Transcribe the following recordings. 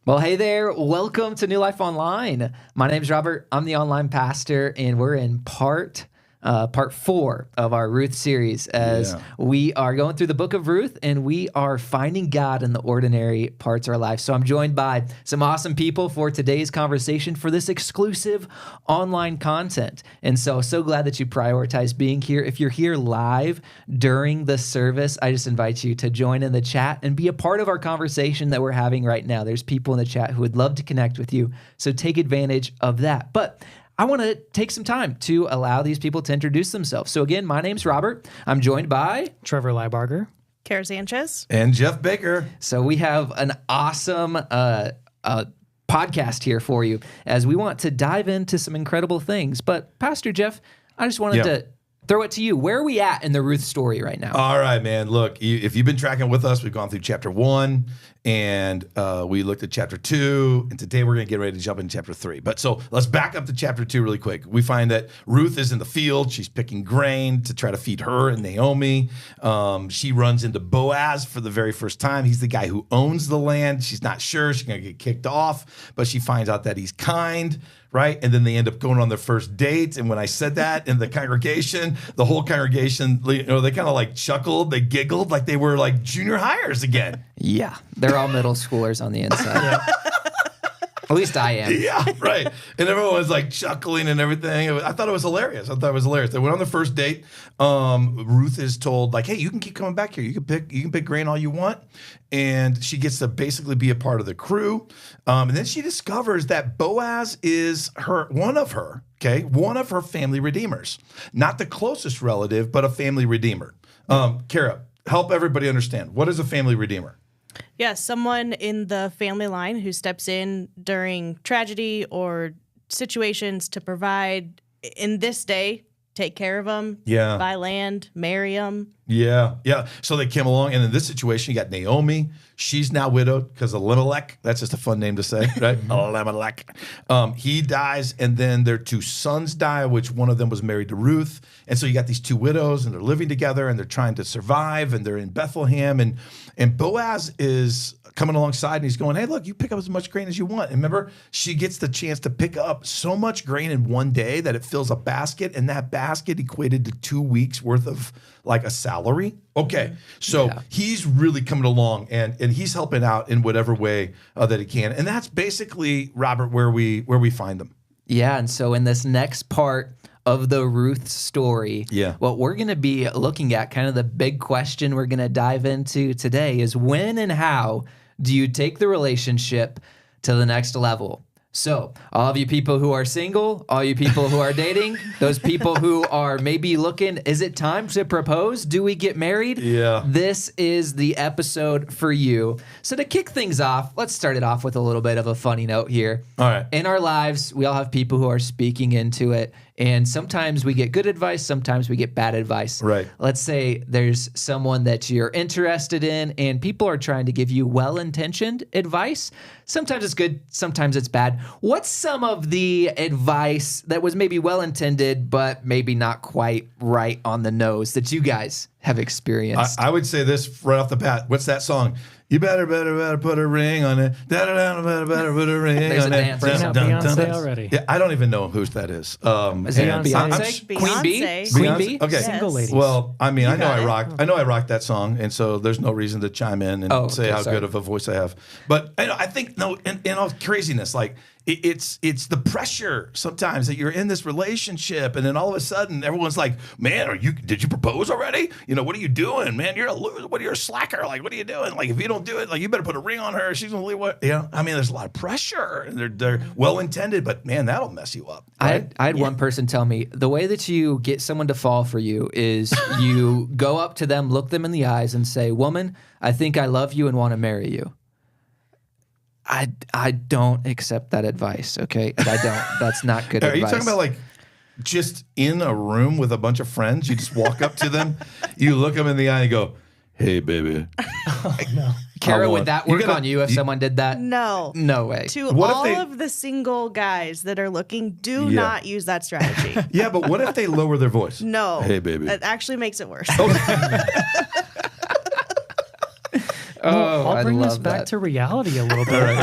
Well, hey there. Welcome to New Life Online. My name's Robert. I'm the online pastor, and we're in part 4 of our Ruth series as we are going through the book of Ruth, and we are finding God in the ordinary parts of our life. So I'm joined by some awesome people for today's conversation for this exclusive online content. And so glad that you prioritize being here. If you're here live during the service, I just invite you to join in the chat and be a part of our conversation that we're having right now. There's people in the chat who would love to connect with you, so take advantage of that. But I want to take some time to allow these people to introduce themselves. So again, my name's Robert. I'm joined by Trevor Leibarger, Kara Sanchez, and Jeff Baker. So we have an awesome podcast here for you as we want to dive into some incredible things. But Pastor Jeff, I just wanted to throw it to you. Where are we at in the Ruth story right now? All right, man. Look, if you've been tracking with us, we've gone through chapter 1, and we looked at chapter 2, and today we're going to get ready to jump into chapter 3. But so let's back up to chapter 2 really quick. We find that Ruth is in the field. She's picking grain to try to feed her and Naomi. She runs into Boaz for the very first time. He's the guy who owns the land. She's not sure. She's going to get kicked off, but she finds out that he's kind, right? And then they end up going on their first date. And when I said that in the congregation, the whole congregation, they kind of like chuckled, they giggled like they were like junior hires again. Yeah, they're all middle schoolers on the inside. At least I am. Yeah, right. And everyone was like chuckling and everything. I thought it was hilarious. They went on the first date. Ruth is told like, hey, you can keep coming back here. You can pick grain all you want. And she gets to basically be a part of the crew. And then she discovers that Boaz is one of her family redeemers. Not the closest relative, but a family redeemer. Kara, help everybody understand. What is a family redeemer? Yes, someone in the family line who steps in during tragedy or situations to provide, in this day, take care of them, buy land, marry them. Yeah. So they came along, and in this situation, you got Naomi. She's now widowed because Elimelech, that's just a fun name to say, right? Elimelech. He dies, and then their 2 sons die, which one of them was married to Ruth. And so you got these 2 widows, and they're living together, and they're trying to survive, and they're in Bethlehem. And Boaz is coming alongside, and he's going, hey, look, you pick up as much grain as you want. And remember, she gets the chance to pick up so much grain in one day that it fills a basket, and that basket equated to 2 weeks worth of like a salary. Okay, so he's really coming along, and he's helping out in whatever way that he can. And that's basically, Robert, where we find them. Yeah, and so in this next part of the Ruth story, what we're going to be looking at, kind of the big question we're going to dive into today is when and how do you take the relationship to the next level? So all of you people who are single, all you people who are dating, those people who are maybe looking, is it time to propose? Do we get married? Yeah. This is the episode for you. So to kick things off, let's start it off with a little bit of a funny note here. All right. In our lives, we all have people who are speaking into it. And sometimes we get good advice, sometimes we get bad advice. Right. Let's say there's someone that you're interested in and people are trying to give you well-intentioned advice. Sometimes it's good, sometimes it's bad. What's some of the advice that was maybe well-intended but maybe not quite right on the nose that you guys have experienced? I would say this right off the bat. What's that song? You better put a ring on it. Better put a ring There's on a it. dance. Bring out Beyonce already. Yeah, I don't even know who that is. Is it Beyonce? Queen Bee? Beyonce. Queen Bee? Okay. Yes. Single ladies. Well, I mean, I know got I rocked that song, and so there's no reason to chime in and say how good of a voice I have. But I think in all craziness, like it's the pressure sometimes that you're in this relationship, and then all of a sudden everyone's like, "Man, did you propose already? What are you doing, man? You're a loser. You're a slacker. Like, what are you doing? Like, if you don't do it, like, you better put a ring on her. She's gonna leave. What? I mean, there's a lot of pressure, and they're well intended, but man, that'll mess you up. Right? I had one person tell me the way that you get someone to fall for you is you go up to them, look them in the eyes, and say, "Woman, I think I love you and want to marry you." I don't accept that advice, okay? I don't. That's not good advice. Are you talking about like just in a room with a bunch of friends? You just walk up to them, you look them in the eye and go, "Hey, baby." Oh, no. Kara, would that work on you if someone did that? No. No way. To What if all they- of the single guys that are looking, do not use that strategy. Yeah, but what if they lower their voice? No. Hey, baby. It actually makes it worse. I'll bring this back to reality a little bit.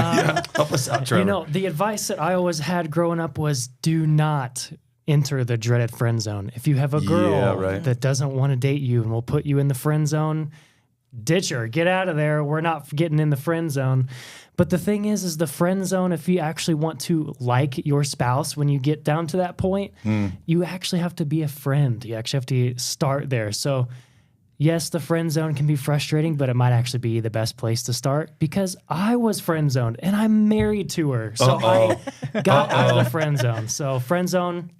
Help us out, Trevor. The advice that I always had growing up was do not enter the dreaded friend zone. If you have a girl that doesn't want to date you and will put you in the friend zone, ditch her. Get out of there. We're not getting in the friend zone. But the thing is the friend zone, if you actually want to like your spouse when you get down to that point, you actually have to be a friend. You actually have to start there. So yes, the friend zone can be frustrating, but it might actually be the best place to start because I was friend zoned and I'm married to her. So I got out of the friend zone. So friend zone,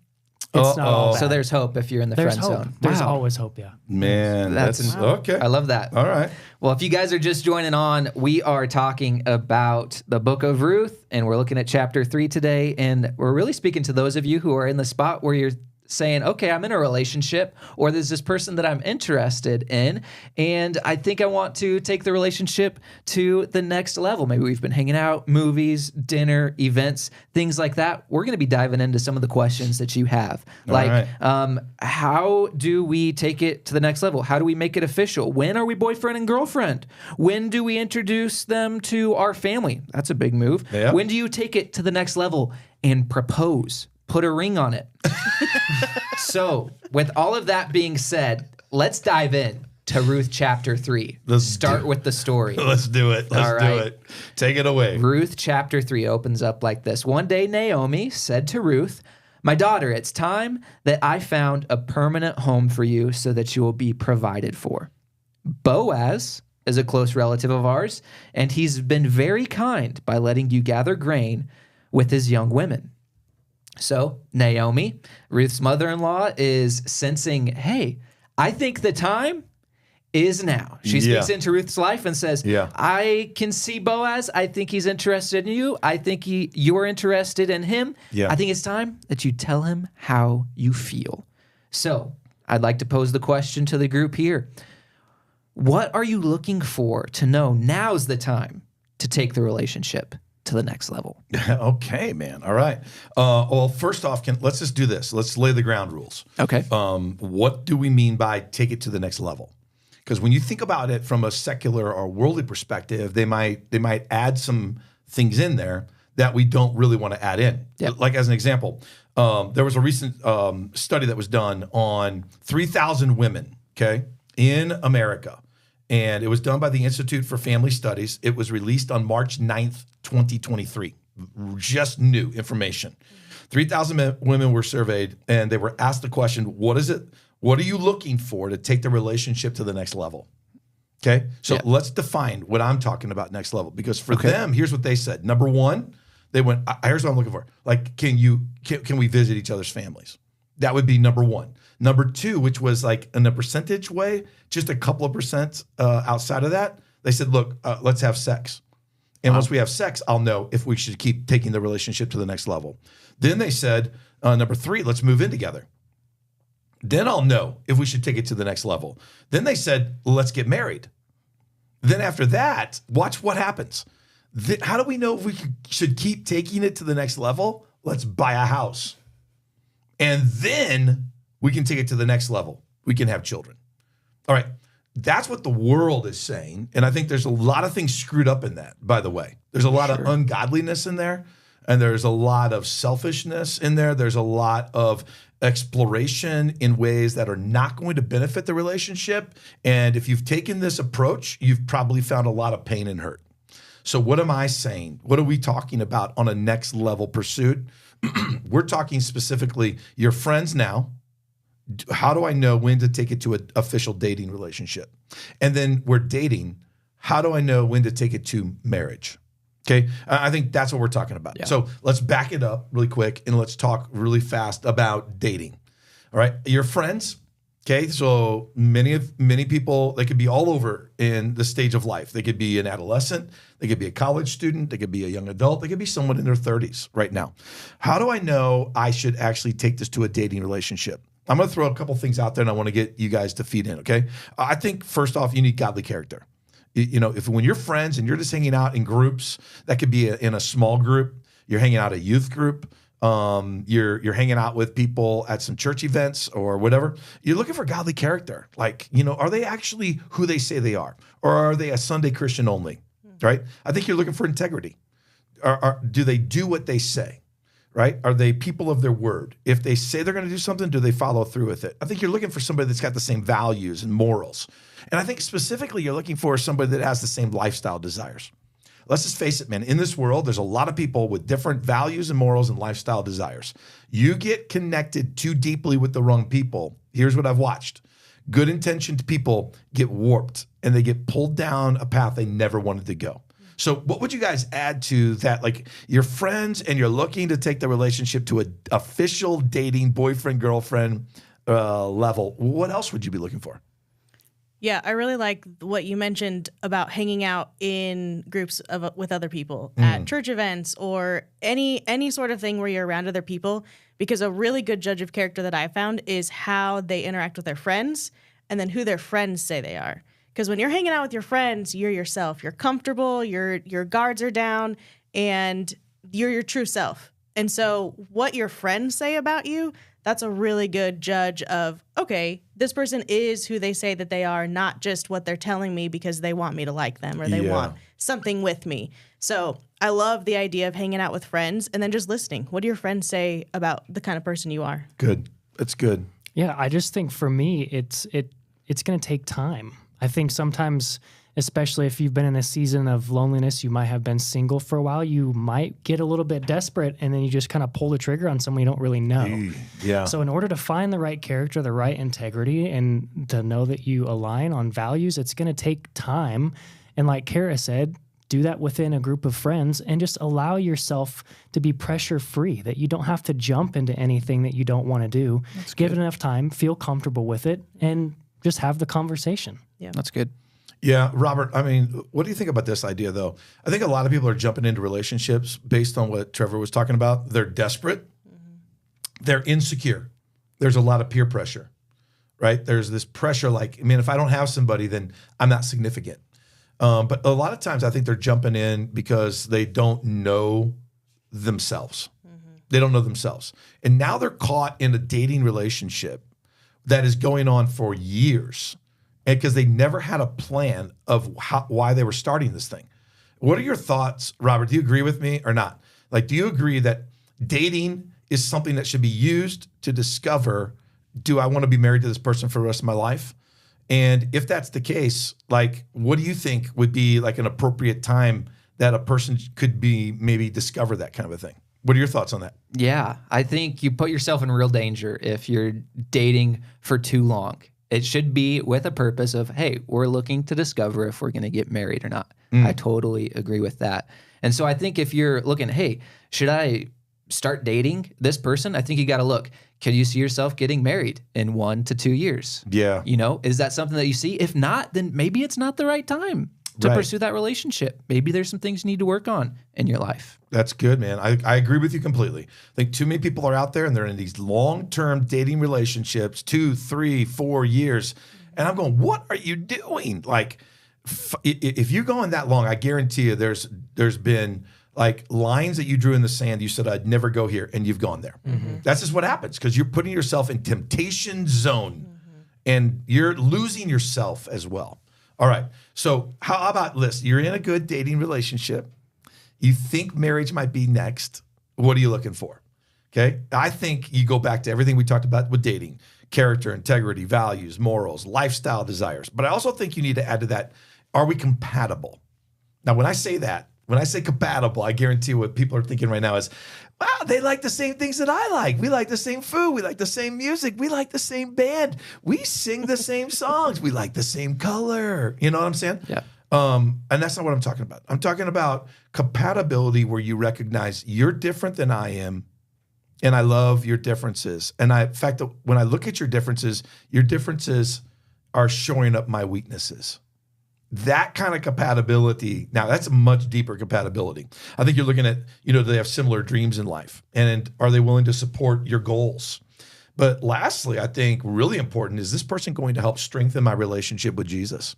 it's not all bad. So there's hope if you're in the friend zone. There's always hope, yeah. Man, that's okay. I love that. All right. Well, if you guys are just joining on, we are talking about the book of Ruth, and we're looking at chapter 3 today, and we're really speaking to those of you who are in the spot where you're saying, okay, I'm in a relationship, or there's this person that I'm interested in, and I think I want to take the relationship to the next level. Maybe we've been hanging out, movies, dinner, events, things like that. We're going to be diving into some of the questions that you have. How do we take it to the next level? How do we make it official? When are we boyfriend and girlfriend? When do we introduce them to our family? That's a big move. Yeah. When do you take it to the next level and propose? Put a ring on it. So, with all of that being said, let's dive in to Ruth chapter 3. Let's start with the story. Let's do it. Let's do it. Take it away. Ruth chapter 3 opens up like this. One day, Naomi said to Ruth, "My daughter, it's time that I found a permanent home for you so that you will be provided for. Boaz is a close relative of ours, and he's been very kind by letting you gather grain with his young women." So Naomi, Ruth's mother-in-law, is sensing, hey, I think the time is now. She speaks into Ruth's life and says, I can see Boaz. I think he's interested in you. I think you're interested in him. I think it's time that you tell him how you feel. So I'd like to pose the question to the group here. What are you looking for to know now's the time to take the relationship to the next level? Okay, man. All right. Well, first off, let's just do this. Let's lay the ground rules. Okay. What do we mean by take it to the next level? Because when you think about it from a secular or worldly perspective, they might add some things in there that we don't really want to add in. Yep. Like as an example, there was a recent study that was done on 3,000 women, okay, in America. And it was done by the Institute for Family Studies. It was released on March 9th, 2023. Just new information. 3,000 women were surveyed, and they were asked the question, what is it? What are you looking for to take the relationship to the next level? Okay, so let's define what I'm talking about next level. Because for them, here's what they said. Number one, they went, here's what I'm looking for. Like, can we visit each other's families? That would be number one. Number two, which was like in a percentage way, just a couple of percent outside of that, they said, look, let's have sex. And once we have sex, I'll know if we should keep taking the relationship to the next level. Then they said, number three, let's move in together. Then I'll know if we should take it to the next level. Then they said, let's get married. Then after that, watch what happens. How do we know if we should keep taking it to the next level? Let's buy a house. And then we can take it to the next level. We can have children. All right. That's what the world is saying. And I think there's a lot of things screwed up in that, by the way. There's a lot of ungodliness in there. And there's a lot of selfishness in there. There's a lot of exploration in ways that are not going to benefit the relationship. And if you've taken this approach, you've probably found a lot of pain and hurt. So what am I saying? What are we talking about on a next level pursuit? We're talking specifically your friends now. How do I know when to take it to an official dating relationship? And then we're dating. How do I know when to take it to marriage? Okay, I think that's what we're talking about. Yeah. So let's back it up really quick and let's talk really fast about dating. All right, your friends. Okay, so many people, they could be all over in the stage of life. They could be an adolescent, they could be a college student, they could be a young adult, they could be someone in their 30s right now. How do I know I should actually take this to a dating relationship? I'm going to throw a couple things out there and I want to get you guys to feed in, okay? I think first off, you need godly character. You know, when you're friends and you're just hanging out in groups, that could be in a small group, you're hanging out at a youth group, You're hanging out with people at some church events or whatever. You're looking for godly character. Like, are they actually who they say they are? Or are they a Sunday Christian only, right? I think you're looking for integrity. Do they do what they say, right? Are they people of their word? If they say they're going to do something, do they follow through with it? I think you're looking for somebody that's got the same values and morals. And I think specifically you're looking for somebody that has the same lifestyle desires. Let's just face it, man. In this world, there's a lot of people with different values and morals and lifestyle desires. You get connected too deeply with the wrong people. Here's what I've watched. Good intentioned people get warped and they get pulled down a path they never wanted to go. So what would you guys add to that? Like, you're friends and you're looking to take the relationship to an official dating boyfriend, girlfriend level. What else would you be looking for? Yeah, I really like what you mentioned about hanging out in groups with other people at church events or any sort of thing where you're around other people, because a really good judge of character that I found is how they interact with their friends and then who their friends say they are. Because when you're hanging out with your friends, you're yourself. You're comfortable, your guards are down, and you're your true self. And so what your friends say about you, that's a really good judge of, okay, this person is who they say that they are, not just what they're telling me because they want me to like them or they want something with me. So I love the idea of hanging out with friends and then just listening. What do your friends say about the kind of person you are? Good. That's good. Yeah, I just think for me, it's going to take time. I think sometimes, especially if you've been in a season of loneliness, you might have been single for a while, you might get a little bit desperate and then you just kind of pull the trigger on someone you don't really know. Yeah. So in order to find the right character, the right integrity, and to know that you align on values, it's going to take time. And like Kara said, do that within a group of friends and just allow yourself to be pressure free, that you don't have to jump into anything that you don't want to do. Give it enough time, feel comfortable with it, and just have the conversation. Yeah, that's good. Yeah, Robert, I mean, what do you think about this idea, though? I think a lot of people are jumping into relationships based on what Trevor was talking about. They're desperate. They're insecure. There's a lot of peer pressure, right? There's this pressure like, man, if I don't have somebody, then I'm not significant. But a lot of times I think they're jumping in because they don't know themselves. They don't know themselves. And now they're caught in a dating relationship that is going on for years, and because they never had a plan of why they were starting this thing. What are your thoughts, Robert? Do you agree with me or not? Like, do you agree that dating is something that should be used to discover, do I want to be married to this person for the rest of my life? And if that's the case, like, what do you think would be like an appropriate time that a person could be maybe discover that kind of a thing? What are your thoughts on that? Yeah, I think you put yourself in real danger if you're dating for too long. It should be with a purpose of, hey, we're looking to discover if we're going to get married or not. I totally agree with that. And so I think if you're looking, hey, should I start dating this person? I think you got to look, can you see yourself getting married in 1 to 2 years? Yeah. Is that something that you see? If not, then maybe it's not the right time to pursue that relationship. Maybe there's some things you need to work on in your life. That's good, man. I agree with you completely. I think too many people are out there and they're in these long-term dating relationships, 2, 3, 4 years. And I'm going, what are you doing? Like, if you're going that long, I guarantee you there's been like lines that you drew in the sand. You said, I'd never go here, and you've gone there. That's just what happens because you're putting yourself in temptation zone and you're losing yourself as well. All right. So how about this? You're in a good dating relationship. You think marriage might be next. What are you looking for? Okay. I think you go back to everything we talked about with dating: character, integrity, values, morals, lifestyle desires. But I also think you need to add to that, are we compatible? Now, when I say compatible, I guarantee what people are thinking right now is, wow, they like the same things that I like. We like the same food. We like the same music. We like the same band. We sing the same songs. We like the same color. You know what I'm saying? Yeah. And that's not what I'm talking about. I'm talking about compatibility where you recognize you're different than I am, and I love your differences. And in fact, when I look at your differences are showing up my weaknesses. That kind of compatibility, now that's a much deeper compatibility. I think you're looking at, do they have similar dreams in life? And are they willing to support your goals? But lastly, I think really important, is this person going to help strengthen my relationship with Jesus?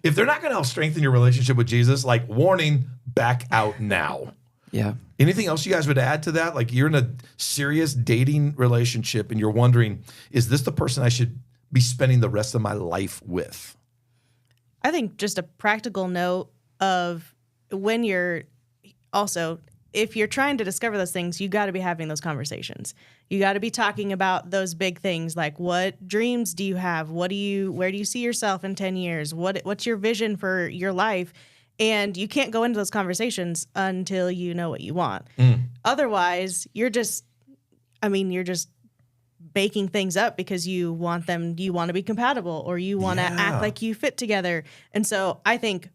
If they're not going to help strengthen your relationship with Jesus, like, warning, back out now. Yeah. Anything else you guys would add to that? Like, you're in a serious dating relationship and you're wondering, is this the person I should be spending the rest of my life with? I think just a practical note of when you're also, if you're trying to discover those things, you got to be having those conversations. You got to be talking about those big things, like what dreams do you have? Where do you see yourself in 10 years? What's your vision for your life? And you can't go into those conversations until you know what you want. Otherwise, you're just baking things up because you want to be compatible, or you want to act like you fit together. And so I think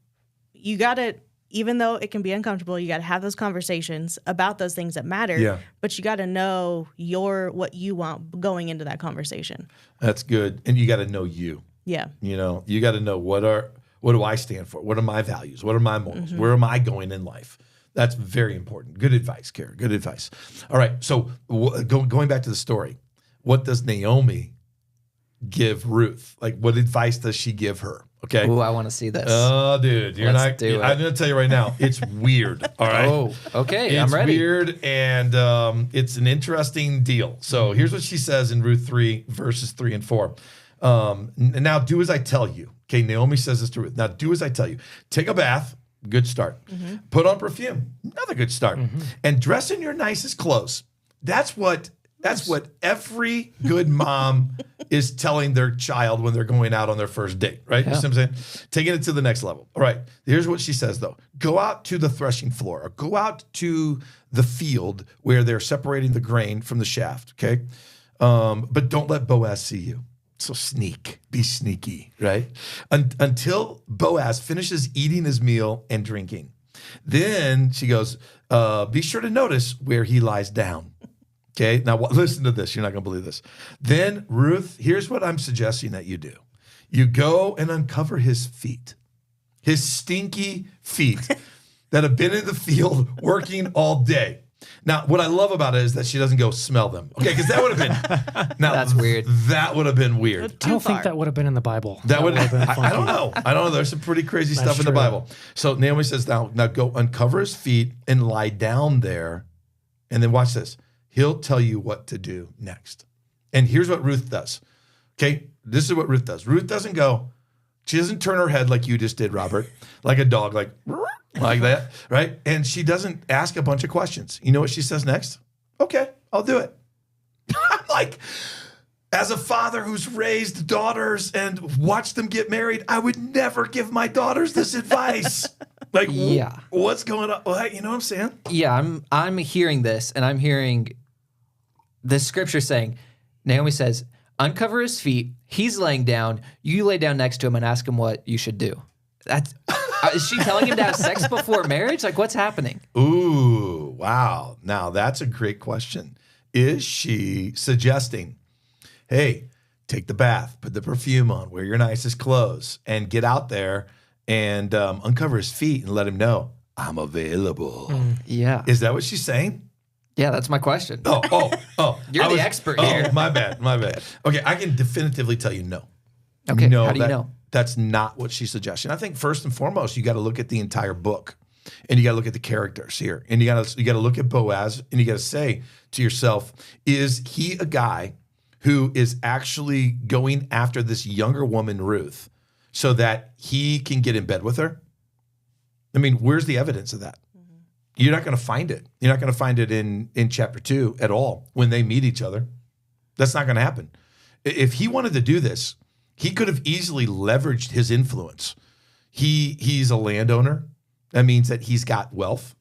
you got to, even though it can be uncomfortable, you got to have those conversations about those things that matter. Yeah. But you got to know what you want going into that conversation. That's good. And you got to know you. Yeah. You got to know what do I stand for? What are my values? What are my morals? Where am I going in life? That's very important. Good advice, Kara. Good advice. All right. So going back to the story, what does Naomi give Ruth? Like, what advice does she give her? Okay. Oh, I want to see this. Oh, dude, I'm going to tell you right now, it's weird. All right. Oh, okay. I'm ready. It's weird, and it's an interesting deal. So here's what she says in Ruth 3, verses 3 and 4. Now do as I tell you. Okay, Naomi says this to Ruth. Now do as I tell you. Take a bath, good start. Put on perfume, another good start. And dress in your nicest clothes. That's what every good mom is telling their child when they're going out on their first date, right? Yeah. You see what I'm saying? Taking it to the next level. All right, here's what she says, though. Go out to the threshing floor, or go out to the field where they're separating the grain from the shaft, okay? But don't let Boaz see you. So be sneaky, right? Until Boaz finishes eating his meal and drinking. Then she goes, be sure to notice where he lies down. Okay, now listen to this. You're not going to believe this. Then, Ruth, here's what I'm suggesting that you do. You go and uncover his feet, his stinky feet that have been in the field working all day. Now, what I love about it is that she doesn't go smell them. Okay, because that would have been... Now, that's weird. That would have been weird. I don't think that would have been in the Bible. That would have been I don't know. There's some pretty crazy stuff in the Bible. So Naomi says, now go uncover his feet and lie down there. And then watch this. He'll tell you what to do next. And here's what Ruth does. Okay, this is what Ruth does. Ruth doesn't go, she doesn't turn her head like you just did, Robert, like a dog, like that, right? And she doesn't ask a bunch of questions. You know what she says next? Okay, I'll do it. I'm like, as a father who's raised daughters and watched them get married, I would never give my daughters this advice. Like, yeah, what's going on? You know what I'm saying? Yeah, I'm hearing this, and I'm hearing the scripture saying, Naomi says, uncover his feet. He's laying down. You lay down next to him and ask him what you should do. That's is she telling him to have sex before marriage? Like, what's happening? Ooh, wow. Now, that's a great question. Is she suggesting, hey, take the bath, put the perfume on, wear your nicest clothes, and get out there and uncover his feet and let him know, I'm available. Yeah. Is that what she's saying? Yeah, that's my question. Oh. You're the expert here. My bad. Okay, I can definitively tell you no. Okay, how do you know? That's not what she's suggesting. I think first and foremost, you got to look at the entire book, and you got to look at the characters here, and you got to look at Boaz, and you got to say to yourself, is he a guy who is actually going after this younger woman, Ruth, so that he can get in bed with her? I mean, where's the evidence of that? You're not going to find it. You're not going to find it in chapter 2 at all when they meet each other. That's not going to happen. If he wanted to do this, he could have easily leveraged his influence. He's a landowner. That means that he's got wealth.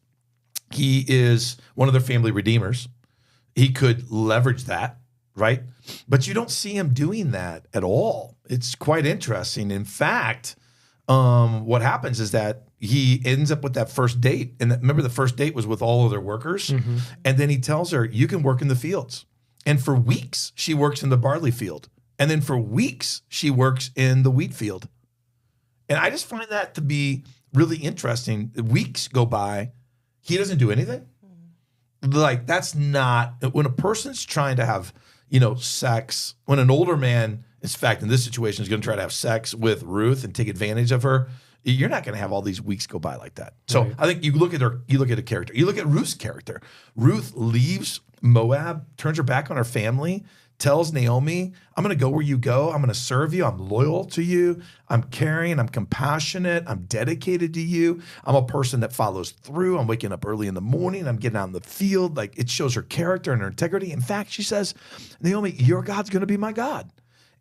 He is one of their family redeemers. He could leverage that, right? But you don't see him doing that at all. It's quite interesting. In fact, what happens is that he ends up with that first date. And remember, the first date was with all of their workers. Mm-hmm. And then he tells her, you can work in the fields. And for weeks, she works in the barley field. And then for weeks, she works in the wheat field. And I just find that to be really interesting. Weeks go by, he doesn't do anything. Like, that's not, when a person's trying to have, sex, when an older man, in fact, in this situation, is going to try to have sex with Ruth and take advantage of her, you're not going to have all these weeks go by like that. So I think you look at a character. You look at Ruth's character. Ruth leaves Moab, turns her back on her family, tells Naomi, I'm going to go where you go. I'm going to serve you. I'm loyal to you. I'm caring. I'm compassionate. I'm dedicated to you. I'm a person that follows through. I'm waking up early in the morning. I'm getting out in the field. Like, it shows her character and her integrity. In fact, she says, Naomi, your God's going to be my God.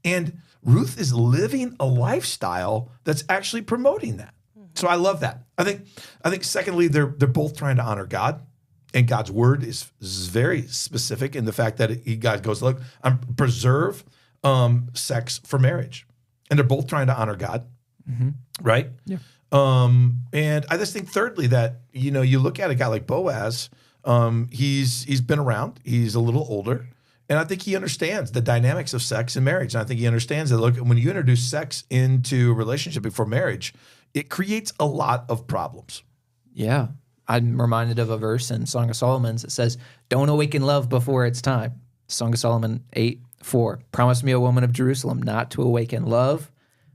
And Ruth is living a lifestyle that's actually promoting that. So I love that. I think secondly, they're both trying to honor God. And God's word is very specific in the fact that God goes, look, I'm preserve sex for marriage. And they're both trying to honor God, right? Yeah. And I just think thirdly that, you look at a guy like Boaz, he's been around, he's a little older, and I think he understands the dynamics of sex and marriage. And I think he understands that, look, when you introduce sex into a relationship before marriage, it creates a lot of problems. Yeah. I'm reminded of a verse in Song of Solomon that says, don't awaken love before it's time. Song of Solomon 8:4. Promise me, a woman of Jerusalem, not to awaken love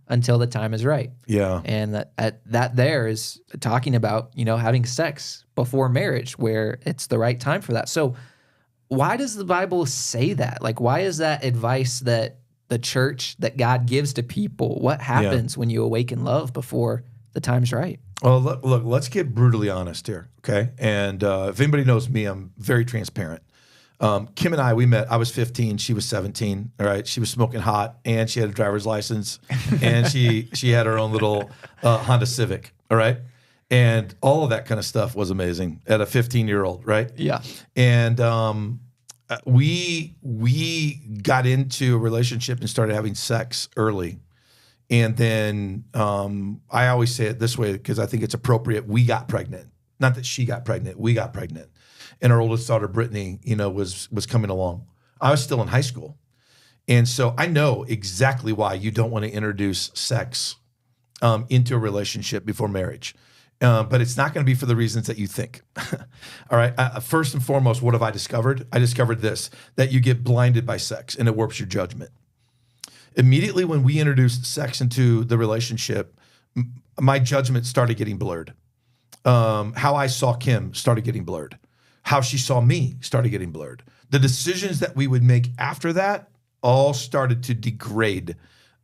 until the time is right. Yeah. And that there is talking about, having sex before marriage where it's the right time for that. So why does the Bible say that? Like, why is that advice that the church, that God gives to people? What happens when you awaken love before the time's right? Well, look, let's get brutally honest here, okay? And if anybody knows me, I'm very transparent. Kim and I, we met, I was 15, she was 17, all right? She was smoking hot, and she had a driver's license, and she had her own little Honda Civic, all right? And all of that kind of stuff was amazing at a 15-year-old, right? Yeah. And we got into a relationship and started having sex early. And then I always say it this way because I think it's appropriate. We got pregnant. Not that she got pregnant. We got pregnant. And our oldest daughter, Brittany, was coming along. I was still in high school. And so I know exactly why you don't want to introduce sex into a relationship before marriage. But it's not going to be for the reasons that you think. All right. First and foremost, what have I discovered? I discovered this, that you get blinded by sex and it warps your judgment. Immediately when we introduced sex into the relationship, my judgment started getting blurred. How I saw Kim started getting blurred. How she saw me started getting blurred. The decisions that we would make after that all started to degrade.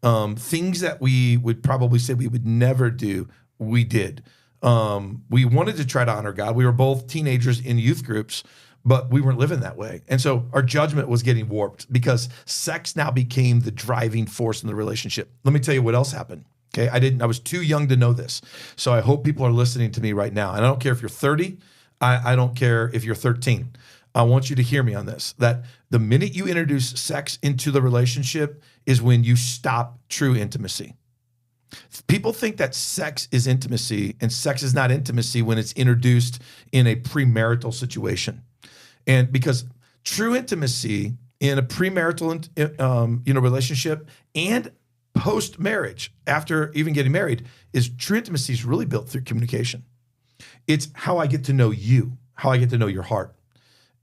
Things that we would probably say we would never do, we did. We wanted to try to honor God. We were both teenagers in youth groups, but we weren't living that way. And so our judgment was getting warped because sex now became the driving force in the relationship. Let me tell you what else happened. Okay. I was too young to know this. So I hope people are listening to me right now. And I don't care if you're 30. I don't care if you're 13. I want you to hear me on this, that the minute you introduce sex into the relationship is when you stop true intimacy. People think that sex is intimacy, and sex is not intimacy when it's introduced in a premarital situation. And because true intimacy in a premarital relationship and post-marriage, after even getting married, is true intimacy is really built through communication. It's how I get to know you, how I get to know your heart.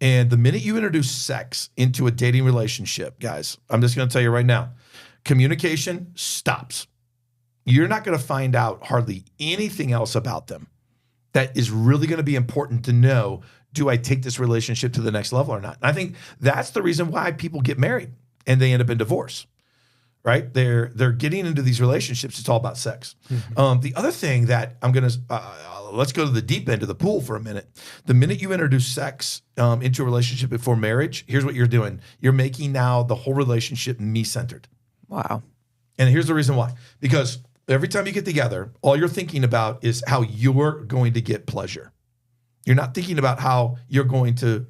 And the minute you introduce sex into a dating relationship, guys, I'm just going to tell you right now, communication stops. You're not going to find out hardly anything else about them that is really going to be important to know. Do I take this relationship to the next level or not? And I think that's the reason why people get married and they end up in divorce, right? They're getting into these relationships. It's all about sex. Mm-hmm. The other thing that I'm going to, let's go to the deep end of the pool for a minute. The minute you introduce sex into a relationship before marriage, here's what you're doing. You're making now the whole relationship me-centered. Wow. And here's the reason why. Because every time you get together, all you're thinking about is how you're going to get pleasure. You're not thinking about how you're going to,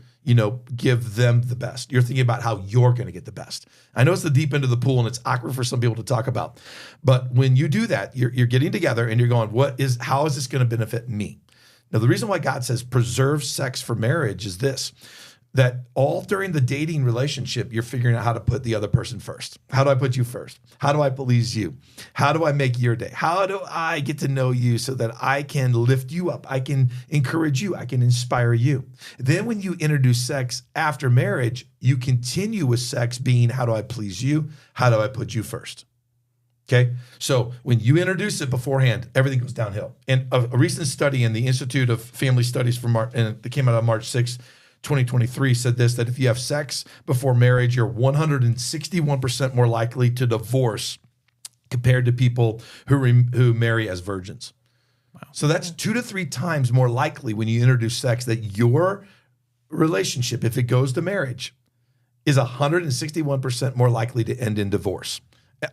give them the best. You're thinking about how you're going to get the best. I know it's the deep end of the pool and it's awkward for some people to talk about. But when you do that, you're getting together and you're going, how is this going to benefit me? Now, the reason why God says preserve sex for marriage is this, that all during the dating relationship, you're figuring out how to put the other person first. How do I put you first? How do I please you? How do I make your day? How do I get to know you so that I can lift you up? I can encourage you. I can inspire you. Then when you introduce sex after marriage, you continue with sex being, how do I please you? How do I put you first? Okay, so when you introduce it beforehand, everything goes downhill. And a recent study in the Institute of Family Studies and it came out on March 6, 2023, said this, that if you have sex before marriage, you're 161% more likely to divorce compared to people who marry as virgins. Wow. So that's 2 to 3 times more likely when you introduce sex that your relationship, if it goes to marriage, is 161% more likely to end in divorce.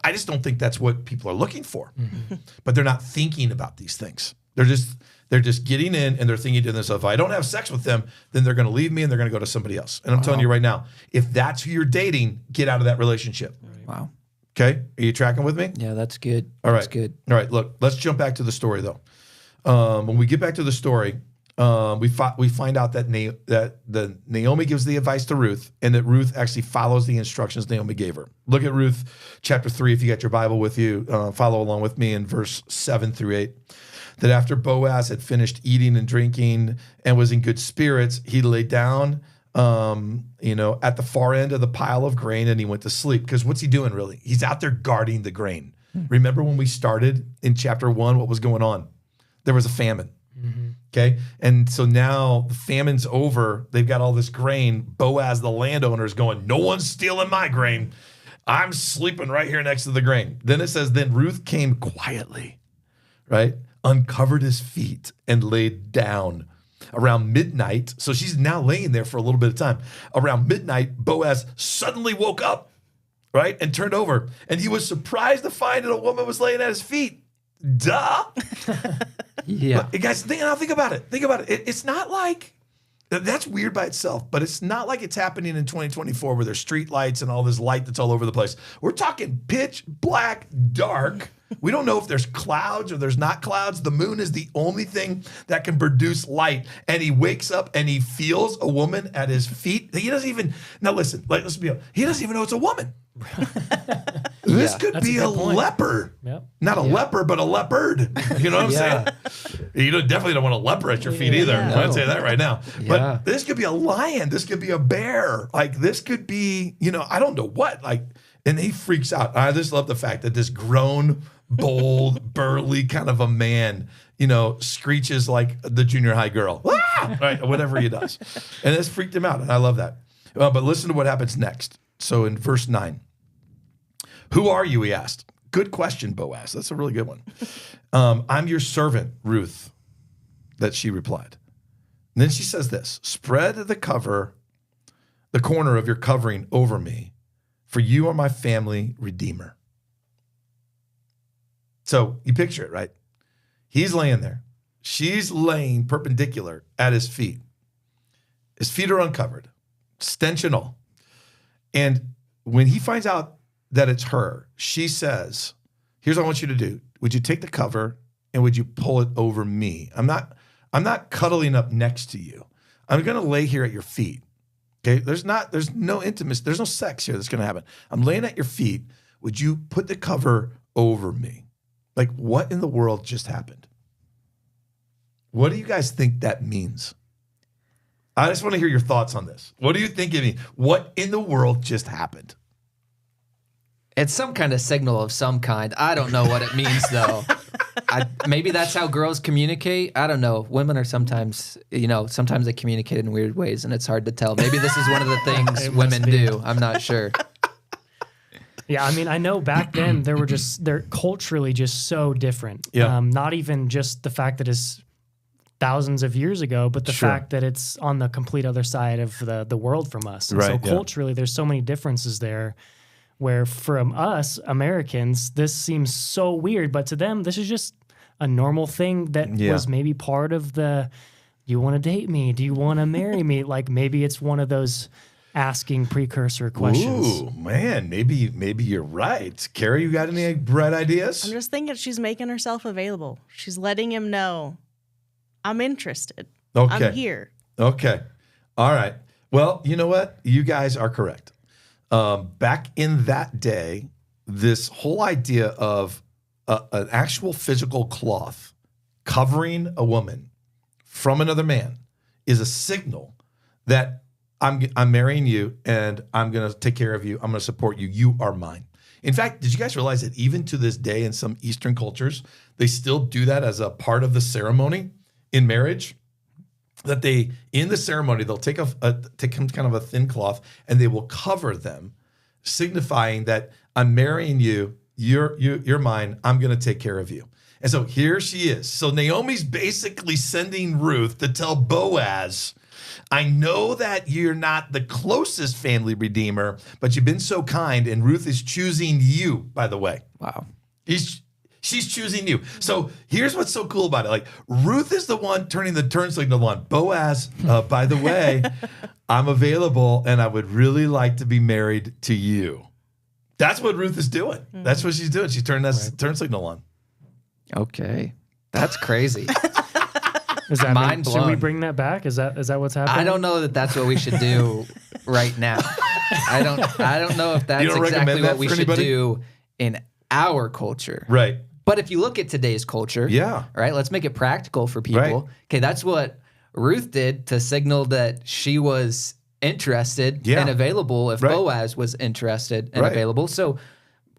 I just don't think that's what people are looking for. But they're not thinking about these things. They're just getting in and they're thinking to themselves, if I don't have sex with them, then they're going to leave me and they're going to go to somebody else. And I'm telling you right now, if that's who you're dating, get out of that relationship. Wow. Okay? Are you tracking with me? Yeah, that's good. All right. That's good. All right, look, let's jump back to the story though. When we get back to the story, we find out that Naomi gives the advice to Ruth, and that Ruth actually follows the instructions Naomi gave her. Look at Ruth chapter 3, if you got your Bible with you, follow along with me in verse 7 through 8. That after Boaz had finished eating and drinking and was in good spirits, he lay down, at the far end of the pile of grain, and he went to sleep. Because what's he doing really? He's out there guarding the grain. Remember when we started in chapter 1, what was going on? There was a famine. Okay. And so now the famine's over. They've got all this grain. Boaz, the landowner, is going, no one's stealing my grain. I'm sleeping right here next to the grain. Then it says, then Ruth came quietly, right? Uncovered his feet and laid down around midnight. So she's now laying there for a little bit of time. Around midnight, Boaz suddenly woke up, right? And turned over. And he was surprised to find that a woman was laying at his feet. Duh. Yeah. But guys, think about it. Think about it. It's not like, that's weird by itself, but it's not like it's happening in 2024 where there's street lights and all this light that's all over the place. We're talking pitch black, dark. We don't know if there's clouds or there's not clouds. The moon is the only thing that can produce light. And he wakes up and he feels a woman at his feet. He doesn't even, now listen, let's be honest. He doesn't even know it's a woman. This could be a leper. Yep. Not a leper, but a leopard. You know what I'm saying? You definitely don't want a leper at your feet either. No. I'd say that right now. But this could be a lion. This could be a bear. Like this could be, I don't know what. And he freaks out. I just love the fact that this grown, bold, burly kind of a man, screeches like the junior high girl. Ah! Right, whatever he does. And this freaked him out. And I love that. But listen to what happens next. So in verse 9. Who are you, he asked. Good question, Boaz. That's a really good one. I'm your servant, Ruth, that she replied. And then she says this, spread the corner of your covering over me, for you are my family redeemer. So you picture it, right? He's laying there. She's laying perpendicular at his feet. His feet are uncovered, stench and all. And when he finds out that it's her, she says, here's what I want you to do. Would you take the cover and would you pull it over me? I'm not cuddling up next to you. I'm going to lay here at your feet. Okay. There's no intimacy. There's no sex here that's going to happen. I'm laying at your feet. Would you put the cover over me? Like, what in the world just happened? What do you guys think that means? I just want to hear your thoughts on this. What do you think it means? What in the world just happened? It's some kind of signal of some kind. I don't know what it means, though. Maybe that's how girls communicate. I don't know. Women are sometimes they communicate in weird ways, and it's hard to tell. Maybe this is one of the things women do. I'm not sure. Yeah, I mean, I know back then they're culturally just so different. Yeah. Not even just the fact that it's thousands of years ago, but the fact that it's on the complete other side of the world from us. And so culturally, there's so many differences there. Where from us, Americans, this seems so weird, but to them, this is just a normal thing that was maybe part of the, do you want to date me? Do you want to marry me? Like maybe it's one of those asking precursor questions. Ooh, man, maybe you're right. Carrie, you got any bright ideas? I'm just thinking she's making herself available. She's letting him know, I'm interested. Okay. I'm here. Okay. All right. Well, you know what? You guys are correct. Back in that day, this whole idea of an actual physical cloth covering a woman from another man is a signal that I'm marrying you and I'm going to take care of you. I'm going to support you. You are mine. In fact, did you guys realize that even to this day in some Eastern cultures, they still do that as a part of the ceremony in marriage? That in the ceremony, they'll take kind of a thin cloth and they will cover them, signifying that I'm marrying you, you're mine, I'm going to take care of you. And so here she is. So Naomi's basically sending Ruth to tell Boaz, I know that you're not the closest family redeemer, but you've been so kind, and Ruth is choosing you, by the way. Wow. She's choosing you. So here's what's so cool about it. Like, Ruth is the one turning the turn signal on. Boaz, by the way, I'm available, and I would really like to be married to you. That's what Ruth is doing. Mm-hmm. That's what she's doing. She's turning that turn signal on. Okay. That's crazy. Is that mind blown? Should we bring that back? Is that what's happening? I don't know that that's what we should do right now. I don't know if that's exactly what we should do in our culture. Right. But if you look at today's culture, right, let's make it practical for people. Right. Okay, that's what Ruth did to signal that she was interested and available if Boaz was interested and available. So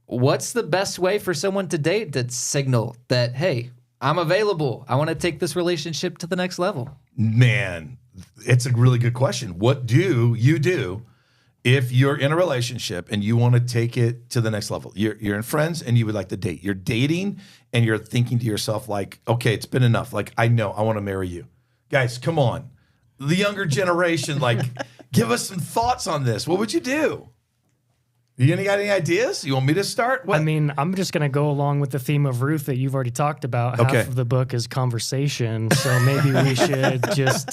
what's the best way for someone to date that signal that, hey, I'm available. I want to take this relationship to the next level? Man, it's a really good question. What do you do if you're in a relationship and you want to take it to the next level? You're in friends and you would like to date. You're dating and you're thinking to yourself like, okay, it's been enough. Like, I know I want to marry you. Guys, come on. The younger generation, like, give us some thoughts on this. What would you do? You got any ideas? You want me to start? What? I mean, I'm just going to go along with the theme of Ruth that you've already talked about. Okay. Half of the book is conversation. So maybe we should just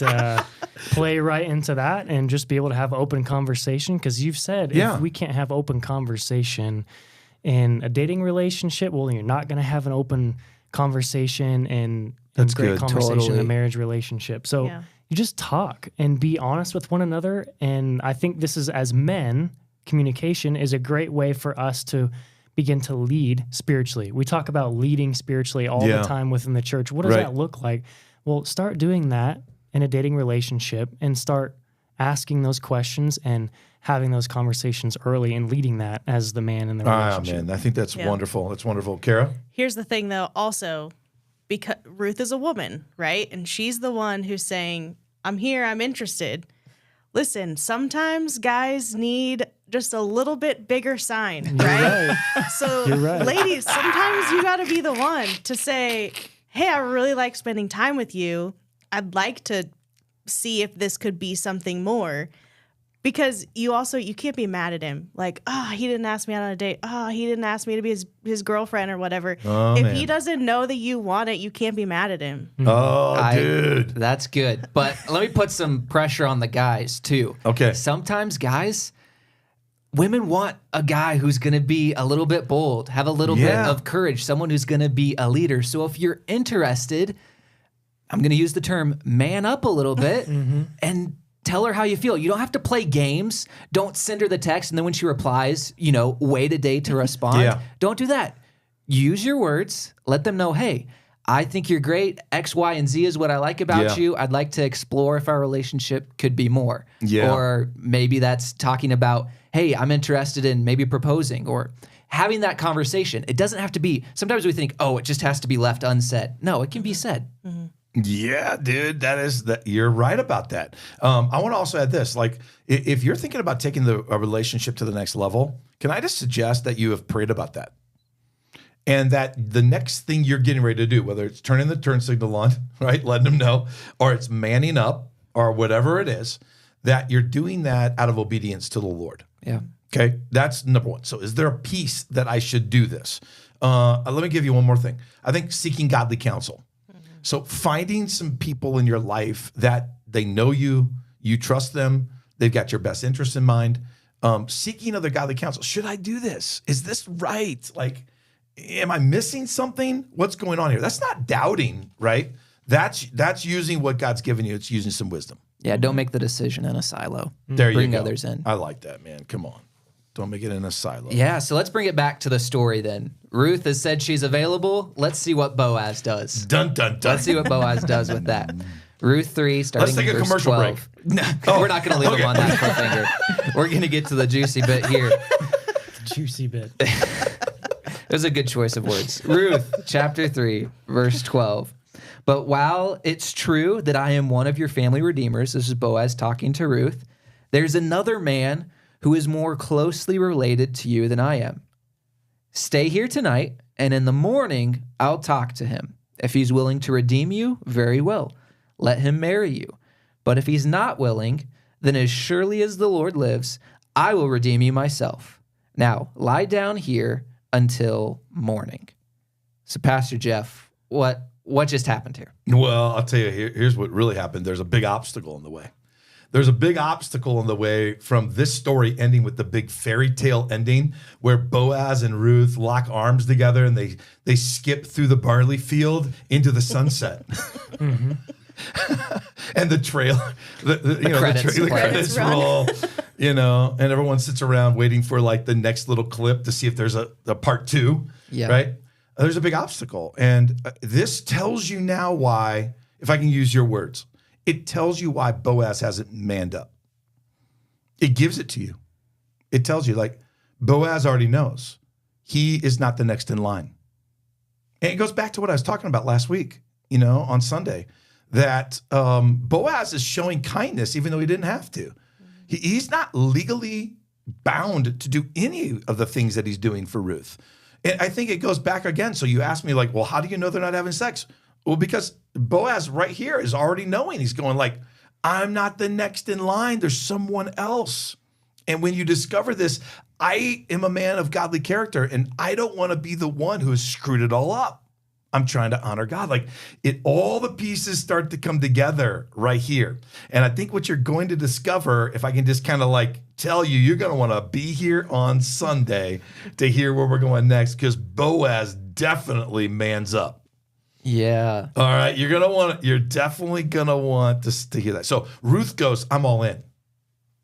play right into that and just be able to have open conversation. Because you've said if we can't have open conversation in a dating relationship, well, you're not going to have an open conversation and great conversation in a marriage relationship. So you just talk and be honest with one another. And I think this is, as men, communication is a great way for us to begin to lead spiritually. We talk about leading spiritually all the time within the church. What does that look like? Well, start doing that in a dating relationship and start asking those questions and having those conversations early and leading that as the man in the relationship. Ah, man, I think that's wonderful. That's wonderful. Kara? Here's the thing, though, also, because Ruth is a woman, right? And she's the one who's saying, I'm here, I'm interested. Listen, sometimes guys need just a little bit bigger sign, right? So, ladies, sometimes you got to be the one to say, hey, I really like spending time with you. I'd like to see if this could be something more. Because you can't be mad at him. Like, he didn't ask me out on a date. He didn't ask me to be his girlfriend or whatever. If he doesn't know that you want it, you can't be mad at him. Dude. That's good. But let me put some pressure on the guys, too. Okay. Sometimes women want a guy who's going to be a little bit bold, have a little bit of courage, someone who's going to be a leader. So if you're interested, I'm going to use the term man up a little bit and tell her how you feel. You don't have to play games. Don't send her the text, and then when she replies, wait a day to respond. Don't do that. Use your words. Let them know, hey, I think you're great. X, Y, and Z is what I like about you. I'd like to explore if our relationship could be more. Or maybe that's talking about, hey, I'm interested in maybe proposing or having that conversation. It doesn't have to be, sometimes we think, it just has to be left unsaid. No, it can be said. Yeah, dude, you're right about that. I want to also add this, like, if you're thinking about taking a relationship to the next level, can I just suggest that you have prayed about that? And that the next thing you're getting ready to do, whether it's turning the turn signal on, right, letting them know, or it's manning up, or whatever it is, that you're doing that out of obedience to the Lord. Yeah. Okay, that's number one. So is there a piece that I should do this? Let me give you one more thing. I think seeking godly counsel. So finding some people in your life that they know you trust them, they've got your best interest in mind, seeking other godly counsel. Should I do this? Is this right? Like, am I missing something? What's going on here? That's not doubting, right? That's using what God's given you. It's using some wisdom. Yeah, don't make the decision in a silo. There you go. Bring others in. I like that, man. Come on. Don't make it in a silo. Yeah, so let's bring it back to the story then. Ruth has said she's available. Let's see what Boaz does. Dun, dun, dun. Let's see what Boaz does with that. Ruth 3, starting Let's take in a verse commercial 12. break. No, we're not going to leave him on that cliffhanger. We're going to get to the juicy bit here. Juicy bit. was a good choice of words. Ruth, chapter 3, verse 12. But while it's true that I am one of your family redeemers, this is Boaz talking to Ruth, there's another man who is more closely related to you than I am. Stay here tonight, and in the morning I'll talk to him. If he's willing to redeem you, very well. Let him marry you. But if he's not willing, then as surely as the Lord lives, I will redeem you myself. Now, lie down here until morning. So, Pastor Jeff, what just happened here? Well, I'll tell you, here's what really happened. There's a big obstacle in the way. There's a big obstacle in the way from this story ending with the big fairy tale ending where Boaz and Ruth lock arms together and they skip through the barley field into the sunset. Mm-hmm. And the trail, the credits roll, and everyone sits around waiting for like the next little clip to see if there's a part 2, right? There's a big obstacle. And this tells you now why, if I can use your words, it tells you why Boaz hasn't manned up. It gives it to you. It tells you, like, Boaz already knows he is not the next in line. And it goes back to what I was talking about last week, on Sunday, that Boaz is showing kindness even though he didn't have to. He's not legally bound to do any of the things that he's doing for Ruth. And I think it goes back again. So you ask me, like, well, how do you know they're not having sex? Well, because Boaz right here is already knowing. He's going like, I'm not the next in line. There's someone else. And when you discover this, I am a man of godly character, and I don't want to be the one who has screwed it all up. I'm trying to honor God. Like all the pieces start to come together right here. And I think what you're going to discover, if I can just kind of like tell you, you're going to want to be here on Sunday to hear where we're going next, because Boaz definitely mans up. Yeah. All right. You're definitely going to want to hear that. So Ruth goes, I'm all in.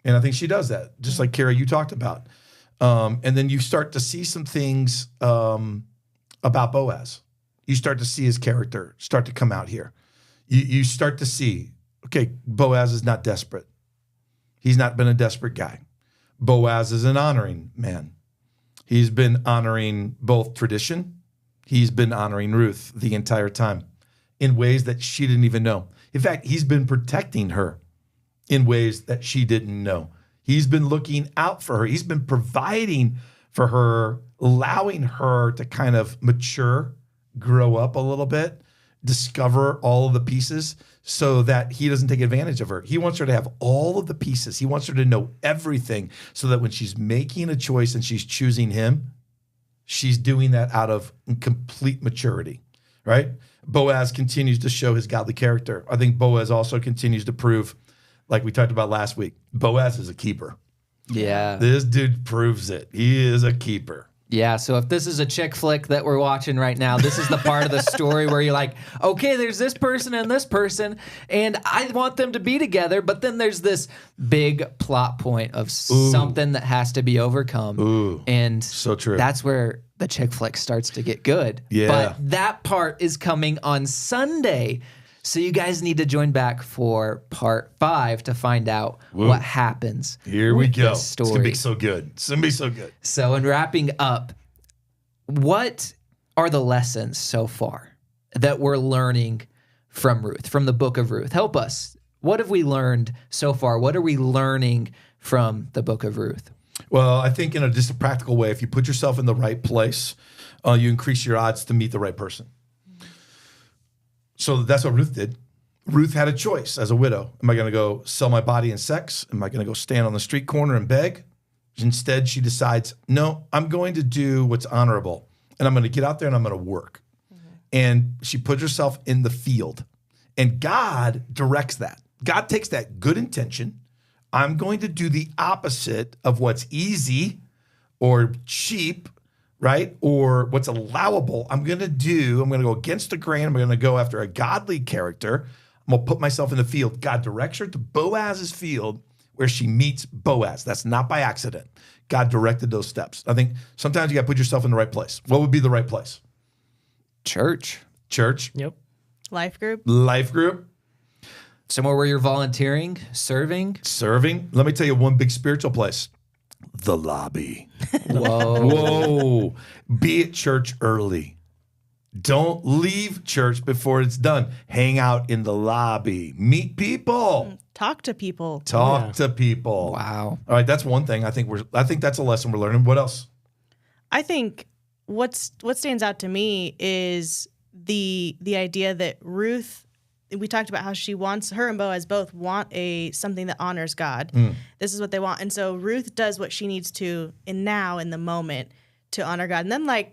And I think she does that, just like Kara, you talked about. And then you start to see some things about Boaz. You start to see his character start to come out here. You start to see, okay, Boaz is not desperate. He's not been a desperate guy. Boaz is an honoring man. He's been honoring both tradition. He's been honoring Ruth the entire time in ways that she didn't even know. In fact, he's been protecting her in ways that she didn't know. He's been looking out for her. He's been providing for her, allowing her to kind of mature, grow up a little bit, discover all of the pieces so that he doesn't take advantage of her. He wants her to have all of the pieces. He wants her to know everything so that when she's making a choice and she's choosing him, she's doing that out of complete maturity, right? Boaz continues to show his godly character. I think Boaz also continues to prove, like we talked about last week, Boaz is a keeper. Yeah. This dude proves it. He is a keeper. Yeah, so if this is a chick flick that we're watching right now, this is the part of the story where you're like, okay, there's this person, and I want them to be together, but then there's this big plot point of something that has to be overcome. And so true. That's where the chick flick starts to get good. Yeah. But that part is coming on Sunday. So you guys need to join back for part 5 to find out what happens. Here we go. It's going to be so good. It's going to be so good. So in wrapping up, what are the lessons so far that we're learning from Ruth, from the book of Ruth? Help us. What have we learned so far? What are we learning from the book of Ruth? Well, I think in just a practical way, if you put yourself in the right place, you increase your odds to meet the right person. So that's what Ruth did. Ruth had a choice as a widow. Am I going to go sell my body in sex? Am I going to go stand on the street corner and beg? Instead, she decides, no, I'm going to do what's honorable. And I'm going to get out there and I'm going to work. Mm-hmm. And she puts herself in the field. And God directs that. God takes that good intention. I'm going to do the opposite of what's easy or cheap, right? Or what's allowable. I'm going to go against the grain. I'm going to go after a godly character. I'm going to put myself in the field. God directs her to Boaz's field where she meets Boaz. That's not by accident. God directed those steps. I think sometimes you got to put yourself in the right place. What would be the right place? Church. Yep. Life group. Somewhere where you're volunteering, serving. Let me tell you one big spiritual place. The lobby. Whoa. Be at church early. Don't leave church before it's done. Hang out in the lobby. Meet people. Talk to people. Talk to people. Wow. All right, that's one thing. I think that's a lesson we're learning. What else? I think what stands out to me is the idea that Ruth, we talked about how her and Boaz both want something that honors God. This is what they want. And so Ruth does what she needs to in the moment to honor God. And then I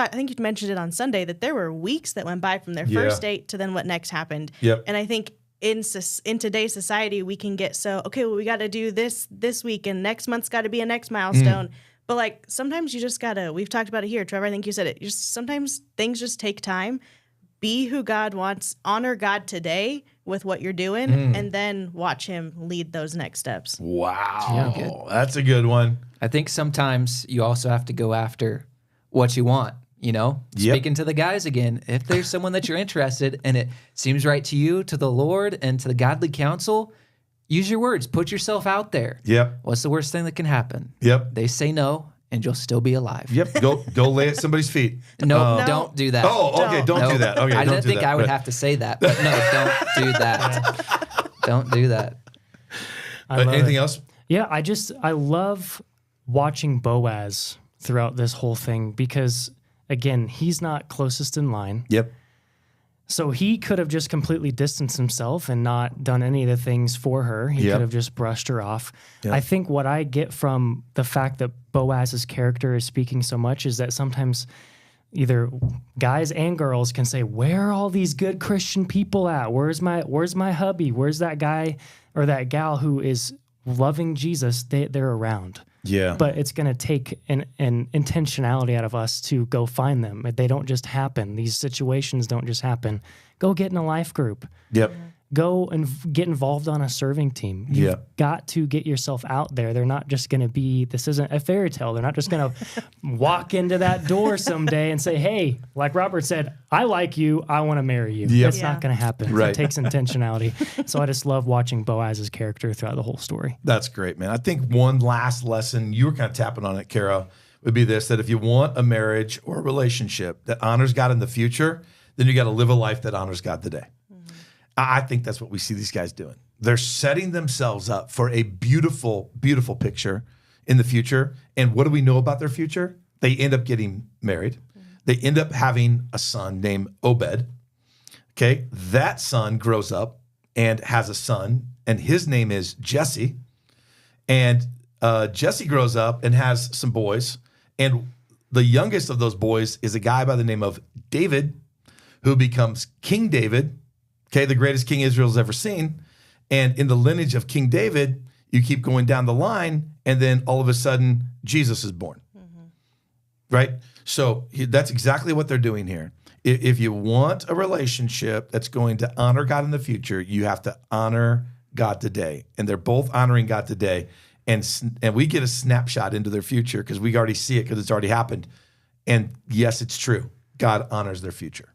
think you mentioned it on Sunday that there were weeks that went by from their first date to then what next happened. Yep. And I think in today's society, we can get we got to do this week and next month's got to be a next milestone. But sometimes you just gotta, we've talked about it here, Trevor, I think you said it. Sometimes things just take time. Be who God wants, honor God today with what you're doing, and then watch him lead those next steps. Wow. Yeah, that's a good one. I think sometimes you also have to go after what you want, Speaking to the guys again, if there's someone that you're interested and it seems right to you, to the Lord, and to the godly counsel, use your words. Put yourself out there. Yep. What's the worst thing that can happen? Yep. They say no, and you'll still be alive. Yep. Go lay at somebody's feet. No, don't do that. Oh, okay. Don't do that. Okay. I didn't think I would Right. have to say that, but no, don't do that. Don't do that. Anything else? Yeah, I love watching Boaz throughout this whole thing because, again, he's not closest in line. Yep. So he could have just completely distanced himself and not done any of the things for her. He could have just brushed her off. Yep. I think what I get from the fact that Boaz's character is speaking so much is that sometimes either guys and girls can say, where are all these good Christian people at? Where's my hubby? Where's that guy or that gal who is loving Jesus? They're around. Yeah. But it's going to take an intentionality out of us to go find them. They don't just happen. These situations don't just happen. Go get in a life group. Yep. Go and get involved on a serving team. You've got to get yourself out there. They're not just going to be, this isn't a fairy tale. They're not just going to walk into that door someday and say, hey, like Robert said, I like you. I want to marry you. Yep. That's not going to happen. Right. It takes intentionality. So I just love watching Boaz's character throughout the whole story. That's great, man. I think one last lesson, you were kind of tapping on it, Kara, would be this, that if you want a marriage or a relationship that honors God in the future, then you got to live a life that honors God today. I think that's what we see these guys doing. They're setting themselves up for a beautiful, beautiful picture in the future. And what do we know about their future? They end up getting married. They end up having a son named Obed. Okay, that son grows up and has a son, and his name is Jesse. And Jesse grows up and has some boys. And the youngest of those boys is a guy by the name of David, who becomes King David. Okay, the greatest king Israel's ever seen. And in the lineage of King David, you keep going down the line, and then all of a sudden, Jesus is born. Right? So that's exactly what they're doing here. If you want a relationship that's going to honor God in the future, you have to honor God today. And they're both honoring God today. And we get a snapshot into their future because we already see it because it's already happened. And yes, it's true. God honors their future.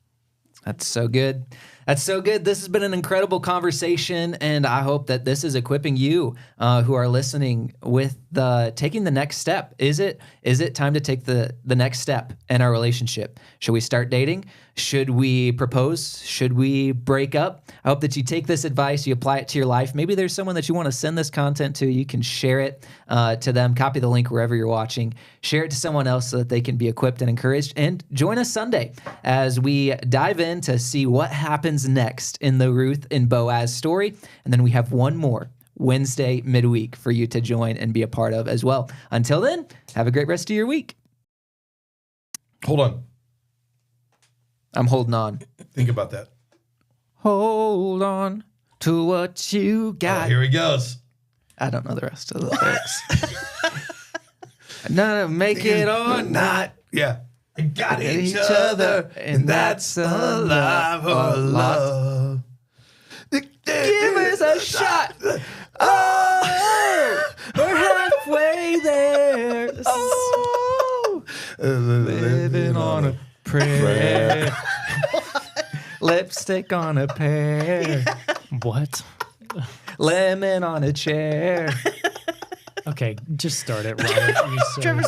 That's so good. That's so good. This has been an incredible conversation, and I hope that this is equipping you who are listening with taking the next step. Is it time to take the next step in our relationship? Should we start dating? Should we propose? Should we break up? I hope that you take this advice, you apply it to your life. Maybe there's someone that you want to send this content to. You can share it to them. Copy the link wherever you're watching. Share it to someone else so that they can be equipped and encouraged. And join us Sunday as we dive in to see what happens next in the Ruth and Boaz story. And then we have one more Wednesday midweek for you to join and be a part of as well. Until then, have a great rest of your week. Hold on. I'm holding on. Think about that. Hold on to what you got. Oh, here he goes. I don't know the rest of the lyrics. Not make it or not. Yeah. We got each other, and that's a love or love. Give us a shot. Oh, we're halfway there. Oh, living on a prayer. Lipstick on a pear. What? Lemon on a chair. Okay, just start it, Robert. Trevor's